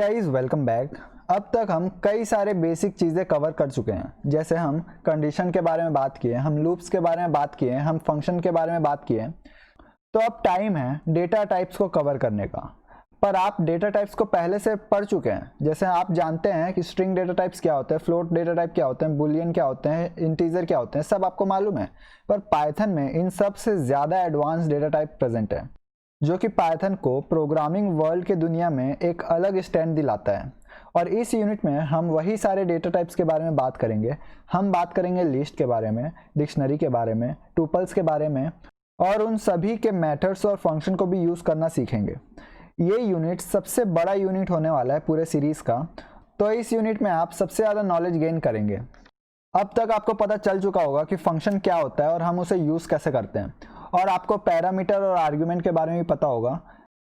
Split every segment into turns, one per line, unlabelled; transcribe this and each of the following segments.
Guys welcome back. अब तक हम कई सारे बेसिक चीज़ें कवर कर चुके हैं, जैसे हम कंडीशन के बारे में बात किए, हम लूप्स के बारे में बात किए, हम फंक्शन के बारे में बात किए। तो अब टाइम है डेटा टाइप्स को कवर करने का। पर आप डेटा टाइप्स को पहले से पढ़ चुके हैं। जैसे आप जानते हैं कि स्ट्रिंग डेटा टाइप्स क्या होते हैं, फ्लोट डेटा टाइप क्या होते हैं, बुलियन क्या होते हैं, इंटीजर क्या होते हैं, सब आपको मालूम है। पर पाइथन में इन सब से ज़्यादा एडवांस डेटा टाइप प्रेजेंट है, जो कि पाइथन को प्रोग्रामिंग वर्ल्ड के दुनिया में एक अलग स्टैंड दिलाता है। और इस यूनिट में हम वही सारे डेटा टाइप्स के बारे में बात करेंगे। हम बात करेंगे लिस्ट के बारे में, डिक्शनरी के बारे में, टुपल्स के बारे में, और उन सभी के मेथड्स और फंक्शन को भी यूज़ करना सीखेंगे। ये यूनिट सबसे बड़ा यूनिट होने वाला है पूरे सीरीज़ का, तो इस यूनिट में आप सबसे ज़्यादा नॉलेज गेन करेंगे। अब तक आपको पता चल चुका होगा कि फंक्शन क्या होता है और हम उसे यूज़ कैसे करते हैं, और आपको पैरामीटर और आर्ग्यूमेंट के बारे में भी पता होगा।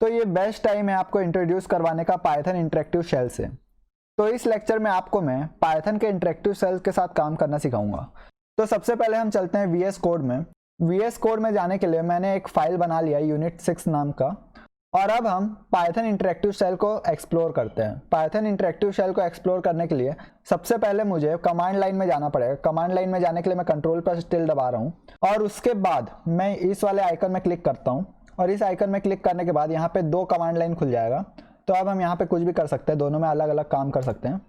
तो ये बेस्ट टाइम है आपको इंट्रोड्यूस करवाने का पाइथन इंटरेक्टिव शेल से। तो इस लेक्चर में आपको मैं पाइथन के इंटरेक्टिव शेल के साथ काम करना सिखाऊंगा। तो सबसे पहले हम चलते हैं VS कोड में। VS कोड में जाने के लिए मैंने एक फाइल बना लिया यूनिट 6 नाम का, और अब हम पाइथन इंटरेक्टिव शेल को एक्सप्लोर करते हैं। पाइथन इंटरेक्टिव शेल को एक्सप्लोर करने के लिए सबसे पहले मुझे कमांड लाइन में जाना पड़ेगा। कमांड लाइन में जाने के लिए मैं कंट्रोल पर टिल्ड दबा रहा हूँ, और उसके बाद मैं इस वाले आइकन में क्लिक करता हूँ, और इस आइकन में क्लिक करने के बाद यहाँ पे 2 कमांड लाइन खुल जाएगा। तो अब हम यहाँ पे कुछ भी कर सकते हैं, दोनों में अलग अलग काम कर सकते हैं।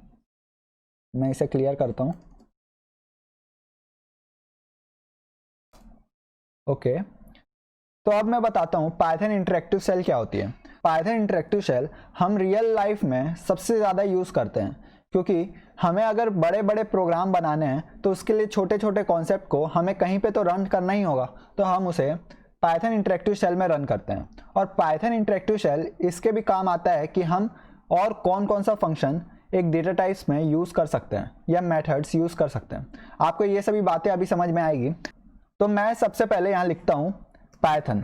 मैं इसे क्लियर करता हूँ। ओके, तो अब मैं बताता हूँ पाइथन इंटरेक्टिव शेल क्या होती है। पाइथन इंटरेक्टिव शेल हम रियल लाइफ में सबसे ज़्यादा यूज़ करते हैं, क्योंकि हमें अगर बड़े बड़े प्रोग्राम बनाने हैं तो उसके लिए छोटे छोटे कॉन्सेप्ट को हमें कहीं पे तो रन करना ही होगा, तो हम उसे पाइथन इंटरेक्टिव शेल में रन करते हैं। और पाइथन इंटरेक्टिव शेल इसके भी काम आता है कि हम और कौन कौन सा फंक्शन एक डेटा टाइप्स में यूज़ कर सकते हैं या मेथड्स यूज़ कर सकते हैं। आपको ये सभी बातें अभी समझ में आएगी। तो मैं सबसे पहले यहाँ लिखता हूँ पाइथन।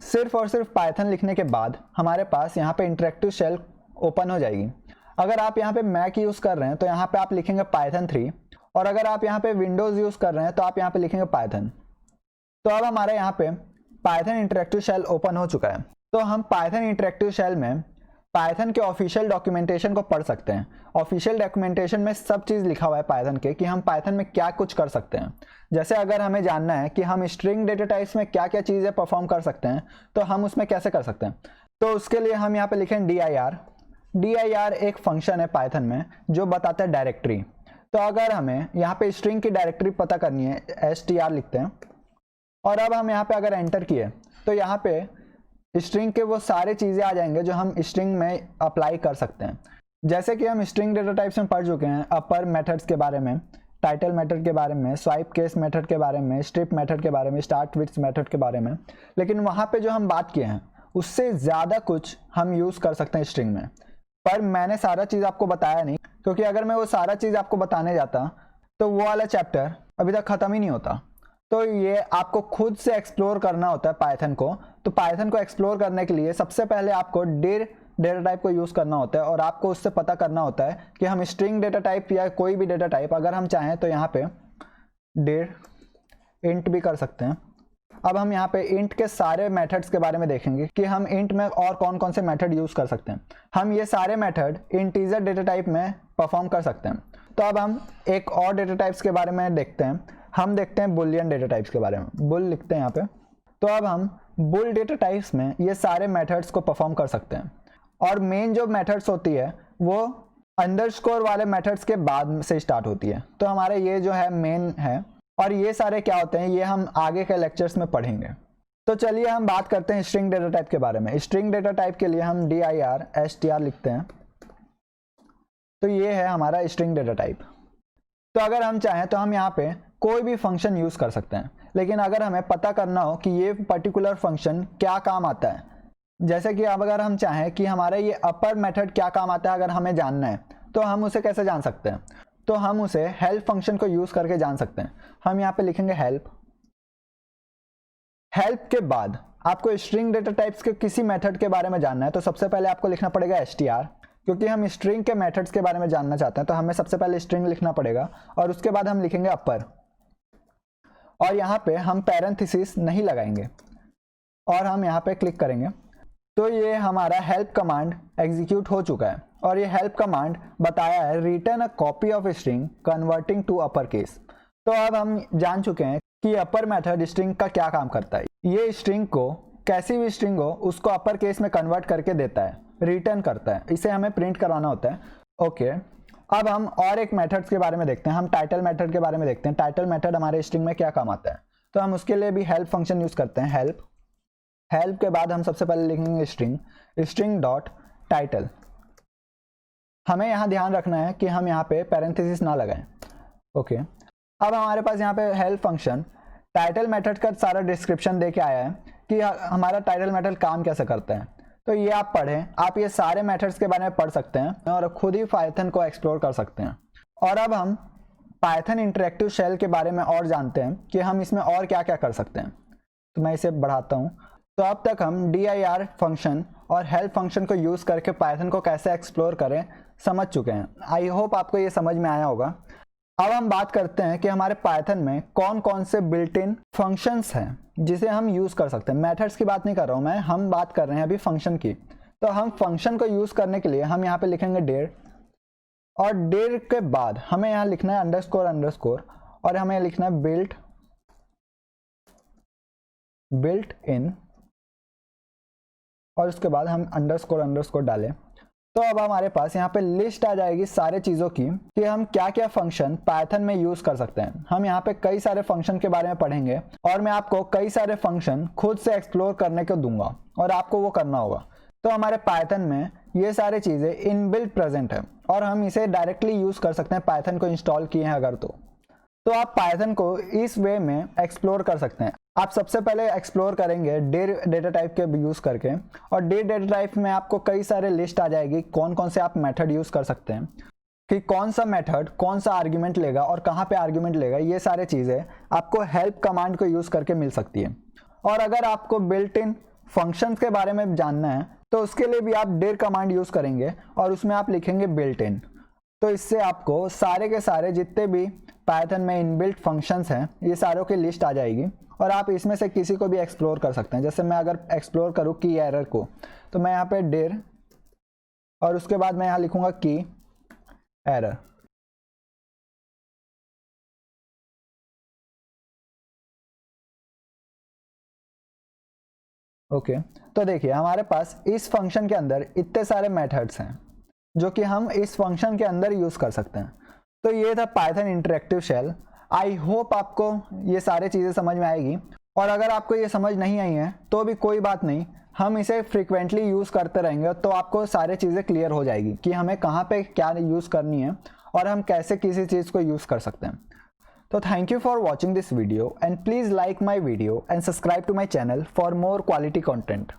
सिर्फ और सिर्फ पाइथन लिखने के बाद हमारे पास यहाँ पे इंटरेक्टिव शेल ओपन हो जाएगी। अगर आप यहाँ पे मैक यूज़ कर रहे हैं तो यहाँ पे आप लिखेंगे पाइथन 3, और अगर आप यहाँ पे विंडोज़ यूज़ कर रहे हैं तो आप यहाँ पे लिखेंगे पाइथन। तो अब हमारे यहाँ पे पाइथन इंटरेक्टिव शेल ओपन हो चुका है। तो हम पाइथन इंटरेक्टिव शेल में पाइथन के ऑफिशियल डॉक्यूमेंटेशन को पढ़ सकते हैं। ऑफिशियल डॉक्यूमेंटेशन में सब चीज़ लिखा हुआ है पाइथन के, कि हम पाइथन में क्या कुछ कर सकते हैं। जैसे अगर हमें जानना है कि हम स्ट्रिंग डेटा टाइप्स में क्या क्या चीज़ें परफॉर्म कर सकते हैं, तो हम उसमें कैसे कर सकते हैं। तो उसके लिए हम यहाँ पे लिखें dir। dir एक फंक्शन है पाइथन में जो बताता है डायरेक्टरी। तो अगर हमें यहाँ पे स्ट्रिंग की डायरेक्टरी पता करनी है, str लिखते हैं, और अब हम यहाँ पे अगर एंटर किए तो यहाँ पे स्ट्रिंग के वो सारे चीज़ें आ जाएंगे जो हम स्ट्रिंग में अप्लाई कर सकते हैं। जैसे कि हम स्ट्रिंग डेटा टाइप्स में पढ़ चुके हैं, अपर मेथड्स के बारे में, टाइटल मेथड के बारे में, स्वाइप केस मेथड के बारे में, स्ट्रिप मेथड के बारे में, स्टार्ट विथ मेथड के बारे में। लेकिन वहाँ पे जो हम बात किए हैं उससे ज़्यादा कुछ हम यूज़ कर सकते हैं स्ट्रिंग में। पर मैंने सारा चीज़ आपको बताया नहीं, क्योंकि अगर मैं वो सारा चीज़ आपको बताने जाता तो वो वाला चैप्टर अभी तक ख़त्म ही नहीं होता। तो ये आपको खुद से एक्सप्लोर करना होता है पाइथन को। तो पाइथन को एक्सप्लोर करने के लिए सबसे पहले आपको dir डेटा टाइप को यूज़ करना होता है, और आपको उससे पता करना होता है कि हम स्ट्रिंग डेटा टाइप या कोई भी डेटा टाइप अगर हम चाहें तो यहाँ पे dir int भी कर सकते हैं। अब हम यहाँ पे int के सारे मेथड्स के बारे में देखेंगे कि हम int में और कौन कौन से मेथड यूज़ कर सकते हैं। हम ये सारे मेथड इंटीजर डेटा टाइप में परफॉर्म कर सकते हैं। तो अब हम एक और डेटा टाइप्स के बारे में देखते हैं। हम देखते हैं बुलियन डेटा टाइप्स के बारे में। बुल लिखते हैं यहाँ पे। तो अब हम बुल डेटा टाइप्स में ये सारे मेथड्स को परफॉर्म कर सकते हैं, और मेन जो मेथड्स होती है वो अंडरस्कोर वाले मेथड्स के बाद से स्टार्ट होती है। तो हमारे ये जो है मेन है, और ये सारे क्या होते हैं ये हम आगे के लेक्चर्स में पढ़ेंगे। तो चलिए हम बात करते हैं स्ट्रिंग डेटा टाइप के बारे में। स्ट्रिंग डेटा टाइप के लिए हम dir str लिखते हैं। तो ये है हमारा स्ट्रिंग डेटा टाइप। तो अगर हम चाहें तो हम यहाँ पे कोई भी फंक्शन यूज़ कर सकते हैं, लेकिन अगर हमें पता करना हो कि ये पर्टिकुलर फंक्शन क्या काम आता है, जैसे कि अब अगर हम चाहें कि हमारा ये अपर मेथड क्या काम आता है, अगर हमें जानना है तो हम उसे कैसे जान सकते हैं। तो हम उसे हेल्प फंक्शन को यूज़ करके जान सकते हैं। हम यहाँ पे लिखेंगे हेल्प। हेल्प के बाद आपको स्ट्रिंग डेटा टाइप्स के किसी मेथड के बारे में जानना है, तो सबसे पहले आपको लिखना पड़ेगा str, क्योंकि हम स्ट्रिंग के मेथड्स के बारे में जानना चाहते हैं। तो हमें सबसे पहले स्ट्रिंग लिखना पड़ेगा, और उसके बाद हम लिखेंगे अपर, और यहाँ पे हम पैरेंथेसिस नहीं लगाएंगे, और हम यहाँ पे क्लिक करेंगे। तो ये हमारा हेल्प कमांड एग्जीक्यूट हो चुका है और ये हेल्प कमांड बताया है return a copy of string converting to upper case. तो अब हम जान चुके हैं कि अपर मेथड स्ट्रिंग का क्या काम करता है। ये स्ट्रिंग को, कैसी भी स्ट्रिंग हो उसको अपर केस में कन्वर्ट करके देता है, रिटर्न करता है। इसे हमें प्रिंट करवाना होता है। ओके, अब हम और एक मेथड्स के बारे में देखते हैं। हम टाइटल मेथड के बारे में देखते हैं। टाइटल मेथड हमारे स्ट्रिंग में क्या काम आता है। तो हम उसके लिए भी हेल्प फंक्शन यूज करते हैं। हेल्प के बाद हम सबसे पहले लिखेंगे स्ट्रिंग डॉट टाइटल। हमें यहाँ ध्यान रखना है कि हम यहाँ पे पैरेंथेसिस ना लगाएं। ओके, अब हमारे पास यहाँ पे हेल्प फंक्शन टाइटल मेथड का सारा डिस्क्रिप्शन दे के आया है कि हमारा टाइटल मेथड काम कैसे करता है। तो ये आप पढ़ें, आप ये सारे मेथड्स के बारे में पढ़ सकते हैं और खुद ही पाइथन को एक्सप्लोर कर सकते हैं। और अब हम पाइथन इंटरेक्टिव शेल के बारे में और जानते हैं कि हम इसमें और क्या क्या कर सकते हैं। तो मैं इसे बढ़ाता हूँ। तो अब तक हम dir फंक्शन और हेल्प फंक्शन को यूज़ करके पाइथन को कैसे एक्सप्लोर करें समझ चुके हैं। आई होप आपको ये समझ में आया होगा। अब हम बात करते हैं कि हमारे पाइथन में कौन कौन से बिल्ट इन फंक्शंस हैं जिसे हम यूज़ कर सकते हैं। मेथड्स की बात नहीं कर रहा हूँ मैं, हम बात कर रहे हैं अभी फंक्शन की। तो हम फंक्शन को यूज़ करने के लिए हम यहाँ पे लिखेंगे डेर, और डेर के बाद हमें यहाँ लिखना है अंडरस्कोर और हमें लिखना है बिल्ट इन, और उसके बाद हम अंडरस्कोर डालें। तो अब हमारे पास यहाँ पे लिस्ट आ जाएगी सारे चीज़ों की कि हम क्या क्या फंक्शन पाइथन में यूज़ कर सकते हैं। हम यहाँ पे कई सारे फंक्शन के बारे में पढ़ेंगे और मैं आपको कई सारे फंक्शन खुद से एक्सप्लोर करने को दूंगा और आपको वो करना होगा। तो हमारे पाइथन में ये सारी चीज़ें इनबिल्ट प्रेजेंट है और हम इसे डायरेक्टली यूज़ कर सकते हैं पाइथन को इंस्टॉल किए हैं अगर। तो आप पाइथन को इस वे में एक्सप्लोर कर सकते हैं। आप सबसे पहले एक्सप्लोर करेंगे डेर डेटा टाइप के यूज़ करके, और डेर डेटा टाइप में आपको कई सारे लिस्ट आ जाएगी कौन कौन से आप मेथड यूज़ कर सकते हैं, कि कौन सा मेथड कौन सा आर्ग्यूमेंट लेगा और कहाँ पे आर्ग्यूमेंट लेगा। ये सारे चीज़ें आपको हेल्प कमांड को यूज़ करके मिल सकती है। और अगर आपको बिल्ट इन फंक्शंस के बारे में जानना है तो उसके लिए भी आप डेर कमांड यूज़ करेंगे और उसमें आप लिखेंगे बिल्ट इन। तो इससे आपको सारे के सारे जितने भी पाइथन में इनबिल्ट फंक्शंस हैं ये सारों की लिस्ट आ जाएगी और आप इसमें से किसी को भी एक्सप्लोर कर सकते हैं। जैसे मैं अगर एक्सप्लोर करूँ की एरर को, तो मैं यहाँ पे डेर और उसके बाद मैं यहाँ लिखूँगा की एरर। ओके, तो देखिए हमारे पास इस फंक्शन के अंदर इतने सारे मेथड्स हैं जो कि हम इस फंक्शन के अंदर यूज़ कर सकते हैं। तो ये था Python interactive shell. I hope आपको ये सारी चीज़ें समझ में आएगी, और अगर आपको ये समझ नहीं आई है तो भी कोई बात नहीं, हम इसे फ्रीक्वेंटली यूज़ करते रहेंगे तो आपको सारी चीज़ें क्लियर हो जाएगी कि हमें कहाँ पे क्या यूज़ करनी है और हम कैसे किसी चीज़ को यूज़ कर सकते हैं। तो thank you for watching this video and please like my video and subscribe to my channel for more quality content.